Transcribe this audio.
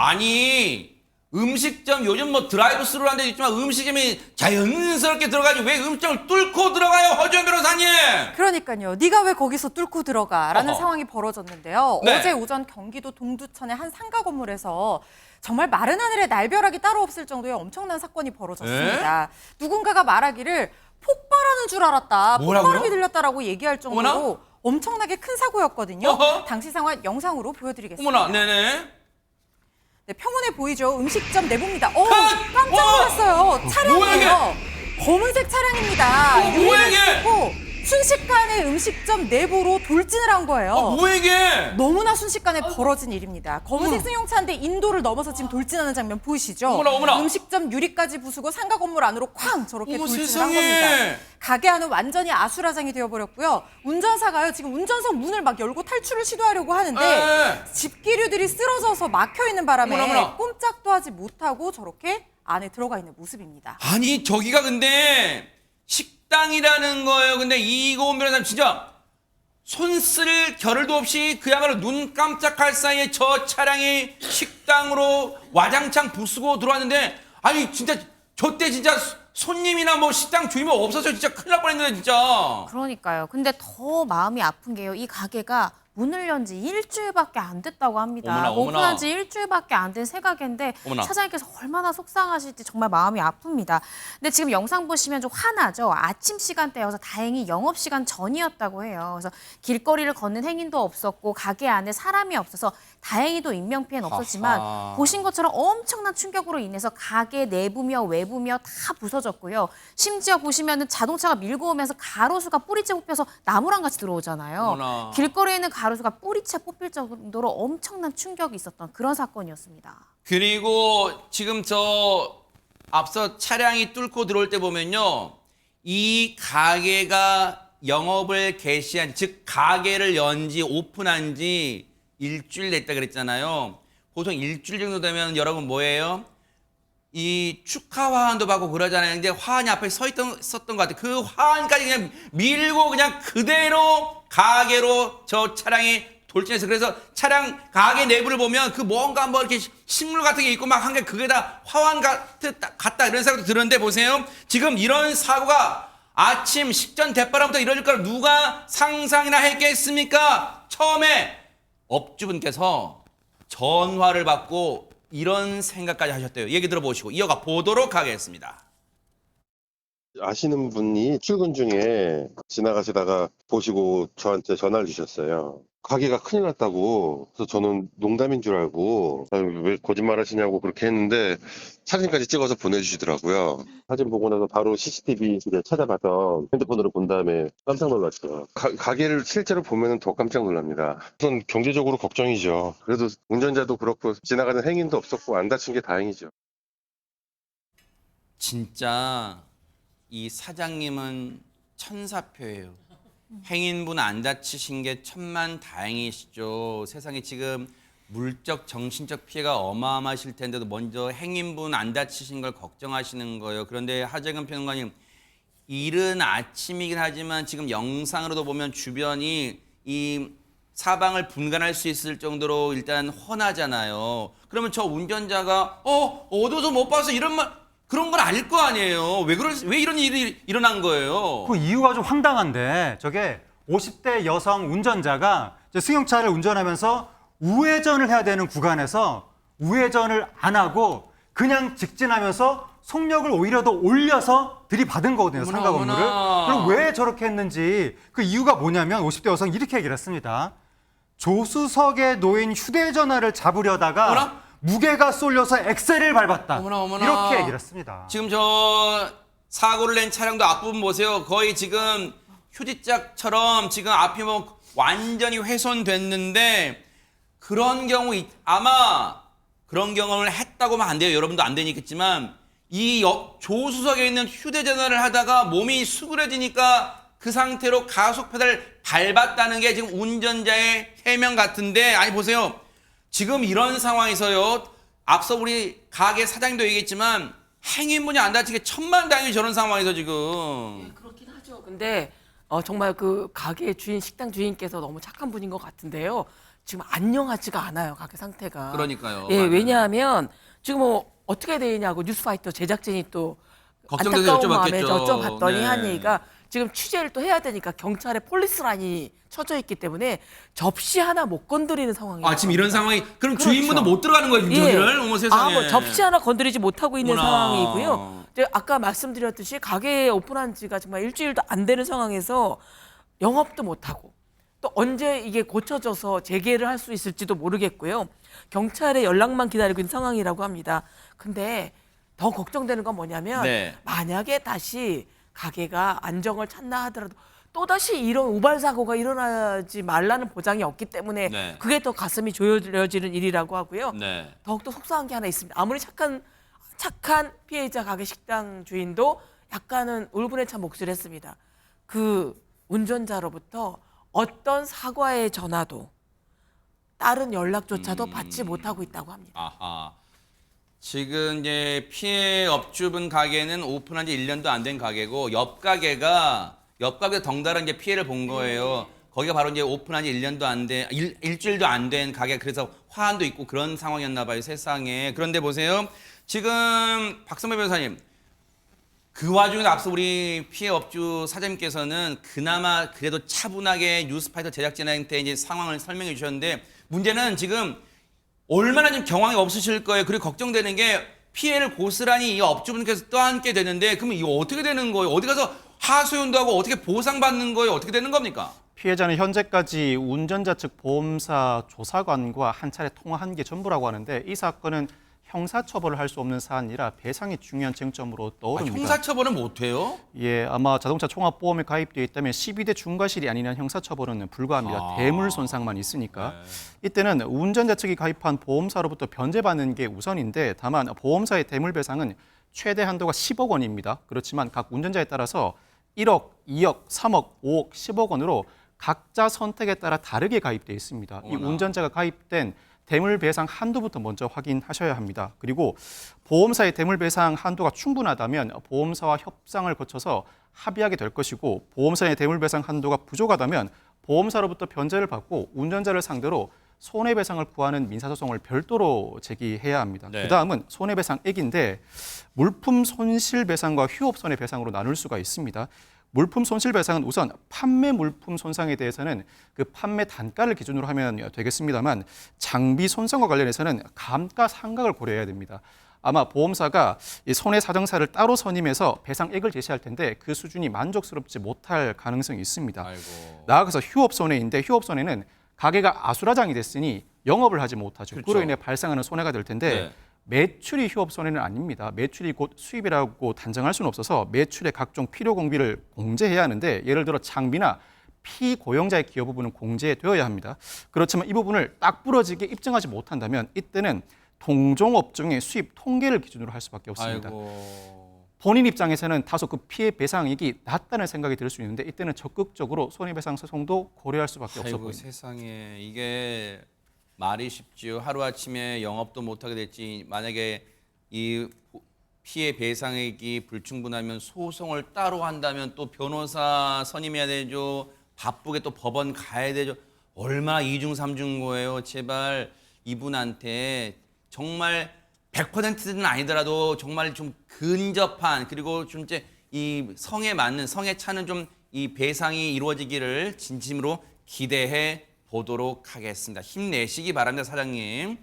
아니 음식점 요즘 뭐 드라이브 스루라는 데도 있지만 음식점이 자연스럽게 들어가지 왜 음식점을 뚫고 들어가요, 허주현 변호사님? 그러니까요. 네가 왜 거기서 뚫고 들어가라는 어허. 상황이 벌어졌는데요. 네. 어제 오전 경기도 동두천의 한 상가 건물에서 정말 마른 하늘에 날벼락이 따로 없을 정도의 엄청난 사건이 벌어졌습니다. 누군가가 말하기를 폭발하는 줄 알았다. 뭐라고요? 폭발음이 들렸다라고 얘기할 정도로 어머나? 엄청나게 큰 사고였거든요. 어허. 당시 상황 영상으로 보여드리겠습니다. 어머나, 네네. 네, 평온해 보이죠? 음식점 내부입니다. 깜짝 와! 놀랐어요. 뭐야, 이게? 차량이에요. 검은색 차량입니다. 뭐야, 유리를 이게? 뚫고 순식간에 음식점 내부로 돌진을 한 거예요. 뭐야 이게? 너무나 순식간에 벌어진 일입니다. 검은색 어머. 승용차인데 인도를 넘어서 지금 돌진하는 장면 보이시죠? 어머나, 어머나. 음식점 유리까지 부수고 상가 건물 안으로 쾅 저렇게 어머, 돌진을 세상에. 한 겁니다. 가게 안은 완전히 아수라장이 되어버렸고요. 운전사가요 지금 운전석 문을 막 열고 탈출을 시도하려고 하는데 에. 집기류들이 쓰러져서 막혀있는 바람에 어머나, 어머나. 꼼짝도 하지 못하고 저렇게 안에 들어가 있는 모습입니다. 아니 저기가 근데 식당이라는 거예요. 근데 이고은 변호사님 진짜 손 쓸 겨를도 없이 그야말로 눈 깜짝할 사이에 저 차량이 식당으로 와장창 부수고 들어왔는데 아니 진짜 저때 진짜 손님이나 뭐 식당 주인이 없어서 진짜 큰일 날 뻔했는데 진짜. 그러니까요. 근데 더 마음이 아픈 게요. 이 가게가 문을 연 지 일주일밖에 안 됐다고 합니다. 어머나, 어머나. 오픈한 지 일주일밖에 안 된 새 가게인데 어머나. 사장님께서 얼마나 속상하실지 정말 마음이 아픕니다. 근데 지금 영상 보시면 좀 화나죠. 아침 시간대여서 다행히 영업시간 전이었다고 해요. 그래서 길거리를 걷는 행인도 없었고 가게 안에 사람이 없어서 다행히도 인명피해는 없었지만 아하. 보신 것처럼 엄청난 충격으로 인해서 가게 내부며 외부며 다 부서졌고요. 심지어 보시면은 자동차가 밀고 오면서 가로수가 뿌리째 뽑혀서 나무랑 같이 들어오잖아요. 어머나. 길거리에 있는 가로수가 뿌리째 뽑힐 정도로 엄청난 충격이 있었던 그런 사건이었습니다. 그리고 지금 저 앞서 차량이 뚫고 들어올 때 보면요. 이 가게가 영업을 개시한, 즉 가게를 연지 오픈한 지 일주일 됐다 그랬잖아요. 보통 일주일 정도 되면 여러분 뭐예요? 이 축하 화환도 받고 그러잖아요. 근데 화환이 앞에 썼던 것 같아요. 그 화환까지 그냥 밀고 그냥 그대로 가게로 저 차량이 돌진해서 그래서 차량 가게 내부를 보면 그 뭔가 뭐 이렇게 식물 같은 게 있고 막 한 게 그게 다 화환 같다 이런 생각도 들었는데 보세요. 지금 이런 사고가 아침 식전 대바람부터 이뤄질 걸 누가 상상이나 했겠습니까? 처음에 업주분께서 전화를 받고 이런 생각까지 하셨대요. 얘기 들어보시고 이어가 보도록 하겠습니다. 아시는 분이 출근 중에 지나가시다가 보시고 저한테 전화를 주셨어요. 가게가 큰일 났다고. 그래서 저는 농담인 줄 알고 왜 거짓말 하시냐고 그렇게 했는데 사진까지 찍어서 보내주시더라고요. 사진 보고 나서 바로 CCTV에 찾아봐서 핸드폰으로 본 다음에 깜짝 놀랐죠. 가게를 실제로 보면 더 깜짝 놀랍니다. 우선 경제적으로 걱정이죠. 그래도 운전자도 그렇고 지나가는 행인도 없었고 안 다친 게 다행이죠. 진짜 이 사장님은 천사표예요. 행인분 안 다치신 게 천만 다행이시죠. 세상에 지금 물적, 정신적 피해가 어마어마하실 텐데도 먼저 행인분 안 다치신 걸 걱정하시는 거예요. 그런데 하재근 평론가님, 이른 아침이긴 하지만 지금 영상으로도 보면 주변이 이 사방을 분간할 수 있을 정도로 일단 훤하잖아요. 그러면 저 운전자가 어두워서 못 봐서 이런 말 그런 걸 알 거 아니에요. 왜 이런 일이 일어난 거예요? 그 이유가 좀 황당한데 저게 50대 여성 운전자가 이제 승용차를 운전하면서 우회전을 해야 되는 구간에서 우회전을 안 하고 그냥 직진하면서 속력을 오히려 더 올려서 들이받은 거거든요. 어머나, 상가 건물을. 어머나. 그럼 왜 저렇게 했는지 그 이유가 뭐냐면 50대 여성이 이렇게 얘기를 했습니다. 조수석에 놓인 휴대전화를 잡으려다가 어머나? 무게가 쏠려서 엑셀을 밟았다. 어머나. 이렇게 얘기를 했습니다. 지금 저 사고를 낸 차량도 앞부분 보세요. 거의 지금 휴지짝처럼 지금 앞이 뭐 완전히 훼손됐는데 그런 경우 아마 그런 경험을 했다고 하면 안 돼요. 여러분도 안 되니까지만 이 조수석에 있는 휴대전화를 하다가 몸이 수그러지니까 그 상태로 가속 페달을 밟았다는 게 지금 운전자의 해명 같은데 아니 보세요. 지금 이런 상황에서요. 앞서 우리 가게 사장님도 얘기했지만 행인분이 안 다치게 천만다행히 저런 상황에서 지금. 그렇긴 하죠. 근데 정말 그 가게 주인, 식당 주인께서 너무 착한 분인 것 같은데요. 지금 안녕하지가 않아요. 가게 상태가. 그러니까요. 예, 맞아요. 왜냐하면 지금 뭐 어떻게 되냐고 뉴스파이터 제작진이 또 걱정돼서 안타까운 마음에 여쭤봤겠죠. 여쭤봤더니 네. 한 얘기가 지금 취재를 또 해야 되니까 경찰에 폴리스 라인이 쳐져 있기 때문에 접시 하나 못 건드리는 상황이에요. 아, 지금 이런 상황이 그럼 그렇죠. 주인분도 못 들어가는 거예요, 저기를? 어머 세상에. 뭐 접시 하나 건드리지 못하고 있는 어머나. 상황이고요. 이제 아까 말씀드렸듯이 가게 오픈한 지가 정말 일주일도 안 되는 상황에서 영업도 못하고 또 언제 이게 고쳐져서 재개를 할 수 있을지도 모르겠고요. 경찰의 연락만 기다리고 있는 상황이라고 합니다. 근데 더 걱정되는 건 뭐냐면 네. 만약에 다시 가게가 안정을 찾나 하더라도 또다시 이런 우발 사고가 일어나지 말라는 보장이 없기 때문에 네. 그게 더 가슴이 조여지는 일이라고 하고요. 네. 더욱더 속상한 게 하나 있습니다. 아무리 착한 피해자 가게 식당 주인도 약간은 울분에 찬 목소리를 했습니다. 그 운전자로부터 어떤 사과의 전화도 다른 연락조차도 받지 못하고 있다고 합니다. 아하. 지금 이제 피해 업주분 가게는 오픈한 지 1년도 안 된 가게고 옆 가게가 덩달아 이제 피해를 본 거예요. 거기가 바로 이제 오픈한 지 1년도 안 된, 일주일도 안 된 가게, 그래서 화환도 있고 그런 상황이었나 봐요, 세상에. 그런데 보세요. 지금 박선배 변호사님, 그 와중에 앞서 우리 피해 업주 사장님께서는 그나마 그래도 차분하게 뉴스파이터 제작진한테 이제 상황을 설명해 주셨는데, 문제는 지금 얼마나 좀 경황이 없으실 거예요. 그리고 걱정되는 게 피해를 고스란히 이 업주분께서 떠안게 되는데, 그러면 이거 어떻게 되는 거예요? 어디 가서 하소연도 하고 어떻게 보상받는 거예요? 어떻게 되는 겁니까? 피해자는 현재까지 운전자 측 보험사 조사관과 한 차례 통화한 게 전부라고 하는데 이 사건은 형사처벌을 할 수 없는 사안이라 배상이 중요한 쟁점으로 떠오릅니다. 형사처벌은 못해요? 예, 아마 자동차 종합보험에 가입되어 있다면 12대 중과실이 아니면 형사처벌은 불가합니다. 대물 손상만 있으니까. 이때는 운전자 측이 가입한 보험사로부터 변제받는 게 우선인데 다만 보험사의 대물 배상은 최대 한도가 10억 원입니다. 그렇지만 각 운전자에 따라서 1억, 2억, 3억, 5억, 10억 원으로 각자 선택에 따라 다르게 가입되어 있습니다. 이 운전자가 가입된 대물 배상 한도부터 먼저 확인하셔야 합니다. 그리고 보험사의 대물 배상 한도가 충분하다면 보험사와 협상을 거쳐서 합의하게 될 것이고 보험사의 대물 배상 한도가 부족하다면 보험사로부터 변제를 받고 운전자를 상대로 손해배상을 구하는 민사소송을 별도로 제기해야 합니다. 네. 그다음은 손해배상액인데 물품 손실배상과 휴업손해배상으로 나눌 수가 있습니다. 물품 손실배상은 우선 판매 물품 손상에 대해서는 그 판매 단가를 기준으로 하면 되겠습니다만 장비 손상과 관련해서는 감가상각을 고려해야 됩니다. 아마 보험사가 이 손해사정사를 따로 선임해서 배상액을 제시할 텐데 그 수준이 만족스럽지 못할 가능성이 있습니다. 아이고. 나아가서 휴업손해인데 휴업손해는 가게가 아수라장이 됐으니 영업을 하지 못하죠. 그렇죠. 그로 인해 발생하는 손해가 될 텐데 네. 매출이 휴업손해는 아닙니다. 매출이 곧 수입이라고 단정할 수는 없어서 매출의 각종 필요 공비를 공제해야 하는데 예를 들어 장비나 피고용자의 기여 부분은 공제되어야 합니다. 그렇지만 이 부분을 딱 부러지게 입증하지 못한다면 이때는 동종업종의 수입 통계를 기준으로 할 수밖에 없습니다. 아이고. 본인 입장에서는 다소 그 피해 배상액이 낮다는 생각이 들 수 있는데 이때는 적극적으로 손해배상 소송도 고려할 수밖에 없어 아이고 보입니다. 세상에 이게 말이 쉽지요. 하루아침에 영업도 못하게 됐지. 만약에 이 피해 배상액이 불충분하면 소송을 따로 한다면 또 변호사 선임해야 되죠. 바쁘게 또 법원 가야 되죠. 얼마나 이중 삼중 거예요. 제발 이분한테 정말 100%는 아니더라도 정말 좀 근접한 그리고 좀 이제 이 성에 맞는 성에 차는 좀 이 배상이 이루어지기를 진심으로 기대해 보도록 하겠습니다. 힘내시기 바랍니다, 사장님.